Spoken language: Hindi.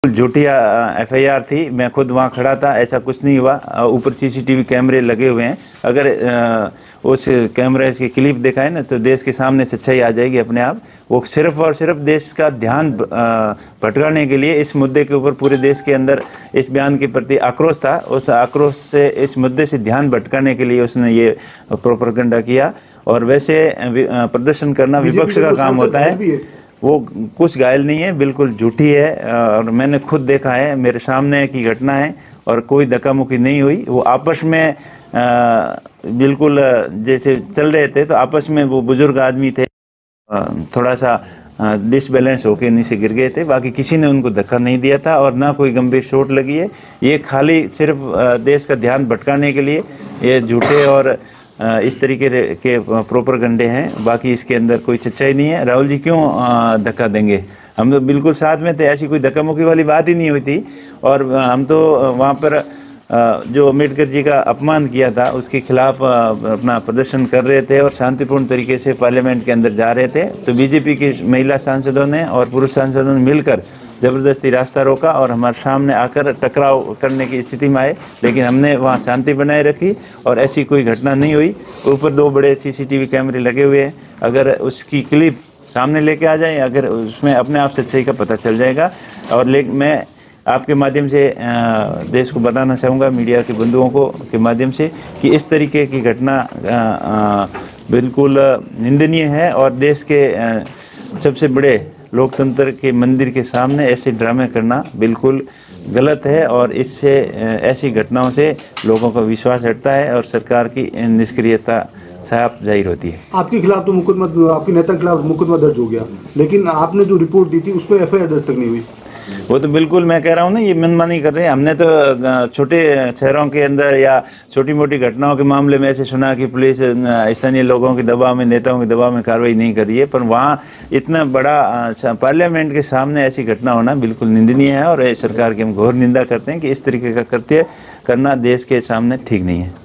झूठी एफआईआर थी। मैं खुद वहाँ खड़ा था, ऐसा कुछ नहीं हुआ। ऊपर सीसीटीवी कैमरे लगे हुए हैं। अगर उस कैमरे की क्लिप दिखाए ना तो देश के सामने सच्चाई आ जाएगी अपने आप। वो सिर्फ और सिर्फ देश का ध्यान भटकाने के लिए इस मुद्दे के ऊपर पूरे देश के अंदर इस बयान के प्रति आक्रोश था। उस आक्रोश से, इस मुद्दे से ध्यान भटकाने के लिए उसने ये प्रोपेगेंडा किया। और वैसे प्रदर्शन करना विपक्ष का काम होता है। वो कुछ घायल नहीं है, बिल्कुल झूठी है। और मैंने खुद देखा है, मेरे सामने की घटना है और कोई धक्का मुक्की नहीं हुई। वो आपस में बिल्कुल जैसे चल रहे थे तो आपस में वो बुजुर्ग आदमी थे, थोड़ा सा डिसबैलेंस होके नीचे गिर गए थे। बाकी किसी ने उनको धक्का नहीं दिया था और ना कोई गंभीर चोट लगी है। ये खाली सिर्फ देश का ध्यान भटकाने के लिए ये झूठे और इस तरीके के प्रोपेगेंडे हैं। बाकी इसके अंदर कोई सच्चाई नहीं है। राहुल जी क्यों धक्का देंगे? हम तो बिल्कुल साथ में थे, ऐसी कोई धक्का मुक्की वाली बात ही नहीं हुई थी। और हम तो वहाँ पर जो अम्बेडकर जी का अपमान किया था उसके खिलाफ अपना प्रदर्शन कर रहे थे और शांतिपूर्ण तरीके से पार्लियामेंट के अंदर जा रहे थे। तो बीजेपी की महिला सांसदों ने और पुरुष सांसदों ने मिलकर ज़बरदस्ती रास्ता रोका और हमारे सामने आकर टकराव करने की स्थिति में आए। लेकिन हमने वहाँ शांति बनाए रखी और ऐसी कोई घटना नहीं हुई। ऊपर 2 बड़े सीसीटीवी कैमरे लगे हुए हैं। अगर उसकी क्लिप सामने लेके आ जाए, अगर उसमें अपने आप सच्चाई का पता चल जाएगा। और मैं आपके माध्यम से देश को बताना चाहूँगा, मीडिया के बंधुओं को के माध्यम से, कि इस तरीके की घटना बिल्कुल निंदनीय है। और देश के सबसे बड़े लोकतंत्र के मंदिर के सामने ऐसे ड्रामे करना बिल्कुल गलत है। और इससे ऐसी घटनाओं से लोगों का विश्वास हटता है और सरकार की निष्क्रियता साफ जाहिर होती है। आपके खिलाफ तो मुकदमा, आपके नेता के खिलाफ मुकदमा दर्ज हो गया, लेकिन आपने जो रिपोर्ट दी थी उस पर एफआईआर दर्ज तक नहीं हुई। वो तो बिल्कुल, मैं कह रहा हूँ ना, ये मनमानी कर रहे हैं। हमने तो छोटे शहरों के अंदर या छोटी मोटी घटनाओं के मामले में ऐसे सुना कि पुलिस स्थानीय लोगों के दबाव में, नेताओं के दबाव में कार्रवाई नहीं कर रही है। पर वहाँ इतना बड़ा पार्लियामेंट के सामने ऐसी घटना होना बिल्कुल निंदनीय है। और सरकार की हम घोर निंदा करते हैं कि इस तरीके का कृत्य करना देश के सामने ठीक नहीं है।